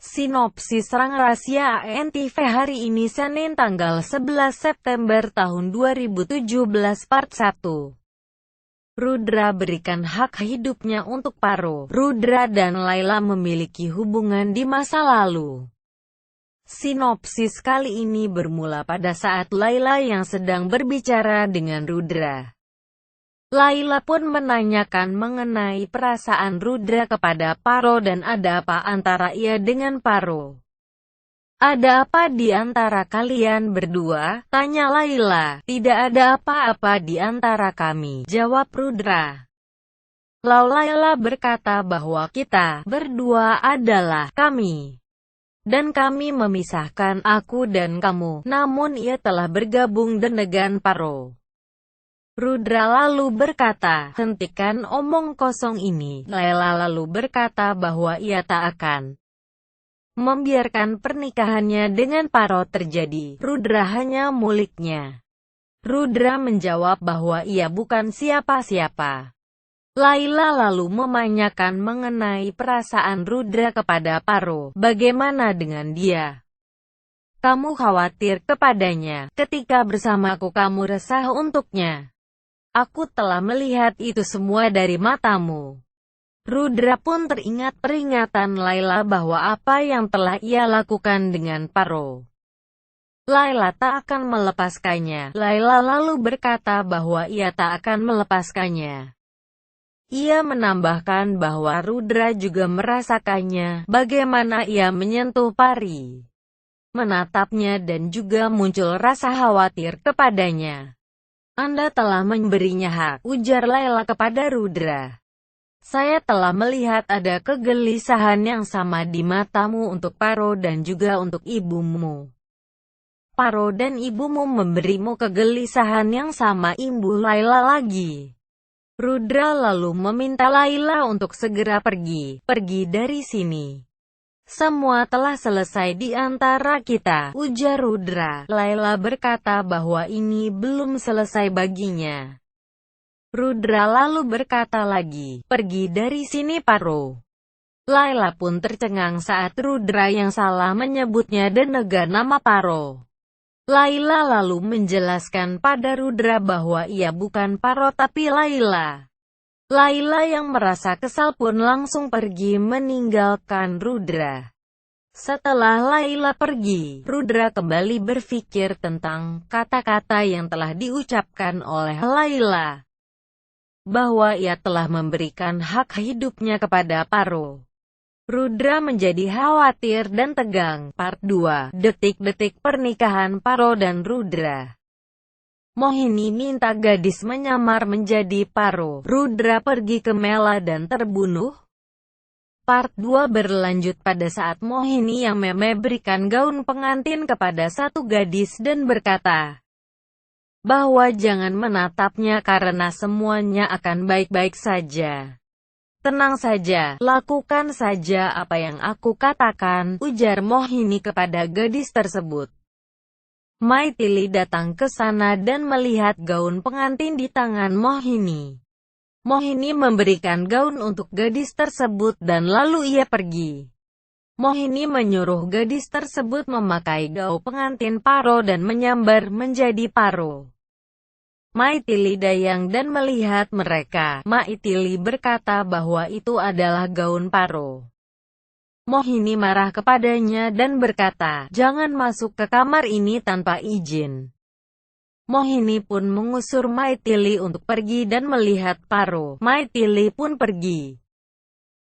Sinopsis Serang Rahasia ANTV hari ini Senin tanggal 11 September tahun 2017 Part 1. Rudra berikan hak hidupnya untuk Paro. Rudra dan Layla memiliki hubungan di masa lalu. Sinopsis kali ini bermula pada saat Layla yang sedang berbicara dengan Rudra. Layla pun menanyakan mengenai perasaan Rudra kepada Paro dan ada apa antara ia dengan Paro. "Ada apa di antara kalian berdua?" tanya Layla. "Tidak ada apa-apa di antara kami," jawab Rudra. Lalu Layla berkata bahwa kita berdua adalah kami. Dan kami memisahkan aku dan kamu, namun ia telah bergabung dengan Paro. Rudra lalu berkata, "Hentikan omong kosong ini." Layla lalu berkata bahwa ia tak akan membiarkan pernikahannya dengan Paro terjadi. Rudra hanya muliknya. Rudra menjawab bahwa ia bukan siapa-siapa. Layla lalu menanyakan mengenai perasaan Rudra kepada Paro. "Bagaimana dengan dia? Kamu khawatir kepadanya? Ketika bersamaku kamu resah untuknya. Aku telah melihat itu semua dari matamu." Rudra pun teringat peringatan Layla bahwa apa yang telah ia lakukan dengan Paro, Layla tak akan melepaskannya. Layla lalu berkata bahwa ia tak akan melepaskannya. Ia menambahkan bahwa Rudra juga merasakannya, bagaimana ia menyentuh Pari, menatapnya dan juga muncul rasa khawatir kepadanya. "Anda telah memberinya hak," ujar Layla kepada Rudra. "Saya telah melihat ada kegelisahan yang sama di matamu untuk Paro dan juga untuk ibumu. Paro dan ibumu memberimu kegelisahan yang sama," imbuh Layla lagi. Rudra lalu meminta Layla untuk segera pergi dari sini. "Semua telah selesai di antara kita," ujar Rudra. Layla berkata bahwa ini belum selesai baginya. Rudra lalu berkata lagi, "Pergi dari sini Paro." Layla pun tercengang saat Rudra yang salah menyebutnya dengan nama Paro. Layla lalu menjelaskan pada Rudra bahwa ia bukan Paro tapi Layla. Layla yang merasa kesal pun langsung pergi meninggalkan Rudra. Setelah Layla pergi, Rudra kembali berpikir tentang kata-kata yang telah diucapkan oleh Layla, bahwa ia telah memberikan hak hidupnya kepada Paro. Rudra menjadi khawatir dan tegang. Part 2. Detik-detik pernikahan Paro dan Rudra. Mohini minta gadis menyamar menjadi Paro. Rudra pergi ke Mela dan terbunuh. Part 2 berlanjut pada saat Mohini yang memberikan gaun pengantin kepada satu gadis dan berkata bahwa jangan menatapnya karena semuanya akan baik-baik saja. "Tenang saja, lakukan saja apa yang aku katakan," ujar Mohini kepada gadis tersebut. Maithili datang ke sana dan melihat gaun pengantin di tangan Mohini. Mohini memberikan gaun untuk gadis tersebut dan lalu ia pergi. Mohini menyuruh gadis tersebut memakai gaun pengantin Paro dan menyambar menjadi Paro. Maithili dayang dan melihat mereka. Maithili berkata bahwa itu adalah gaun Paro. Mohini marah kepadanya dan berkata, "Jangan masuk ke kamar ini tanpa izin." Mohini pun mengusir Maithili untuk pergi dan melihat Paro. Maithili pun pergi.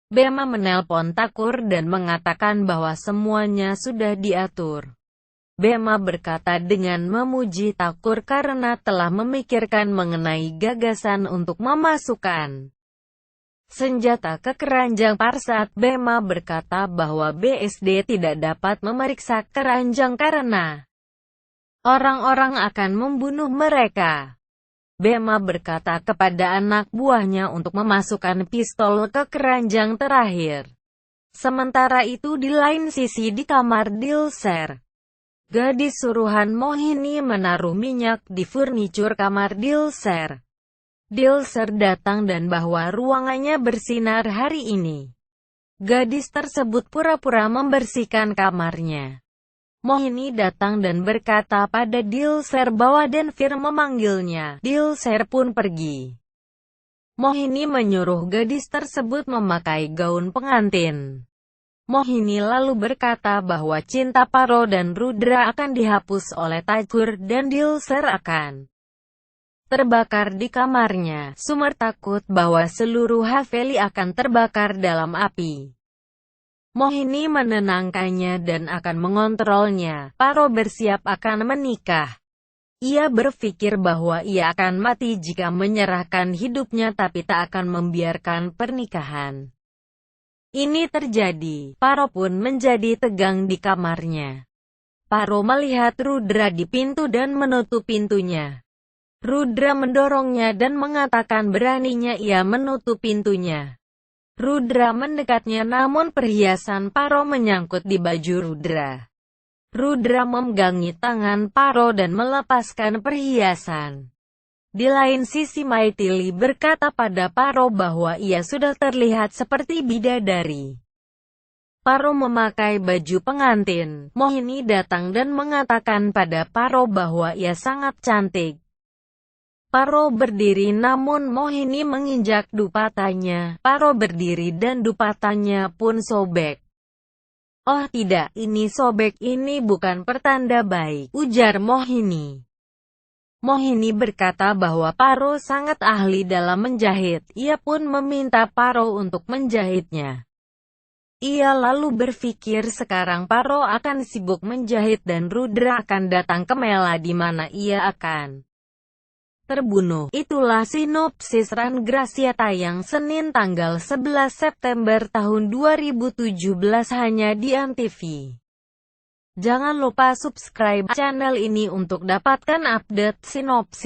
Bema menelpon Thakur dan mengatakan bahwa semuanya sudah diatur. Bema berkata dengan memuji Thakur karena telah memikirkan mengenai gagasan untuk memasukkan senjata ke keranjang Parsat. Bema berkata bahwa BSD tidak dapat memeriksa keranjang karena orang-orang akan membunuh mereka. Bema berkata kepada anak buahnya untuk memasukkan pistol ke keranjang terakhir. Sementara itu di lain sisi di kamar Dilser, gadis suruhan Mohini menaruh minyak di furnitur kamar Dilser. Dilser datang dan bahwa ruangannya bersinar hari ini. Gadis tersebut pura-pura membersihkan kamarnya. Mohini datang dan berkata pada Dilsher bahwa Denvir memanggilnya. Dilsher pun pergi. Mohini menyuruh gadis tersebut memakai gaun pengantin. Mohini lalu berkata bahwa cinta Paro dan Rudra akan dihapus oleh Tajur dan Dilsher akan terbakar di kamarnya. Sumer takut bahwa seluruh Haveli akan terbakar dalam api. Mohini menenangkannya dan akan mengontrolnya. Paro bersiap akan menikah. Ia berpikir bahwa ia akan mati jika menyerahkan hidupnya tapi tak akan membiarkan pernikahan ini terjadi. Paro pun menjadi tegang di kamarnya. Paro melihat Rudra di pintu dan menutup pintunya. Rudra mendorongnya dan mengatakan beraninya ia menutup pintunya. Rudra mendekatnya namun perhiasan Paro menyangkut di baju Rudra. Rudra memegangi tangan Paro dan melepaskan perhiasan. Di lain sisi Maithili berkata pada Paro bahwa ia sudah terlihat seperti bidadari. Paro memakai baju pengantin. Mohini datang dan mengatakan pada Paro bahwa ia sangat cantik. Paro berdiri namun Mohini menginjak dupatanya. Paro berdiri dan dupatanya pun sobek. Oh tidak, ini sobek, ini bukan pertanda baik, ujar Mohini. Mohini berkata bahwa Paro sangat ahli dalam menjahit. Ia pun meminta Paro untuk menjahitnya. Ia lalu berpikir sekarang Paro akan sibuk menjahit dan Rudra akan datang ke Mela di mana ia akan terbunuh. Itulah sinopsis Ran Gracia tayang Senin tanggal 11 September tahun 2017 hanya di Antv. Jangan lupa subscribe channel ini untuk dapatkan update sinopsis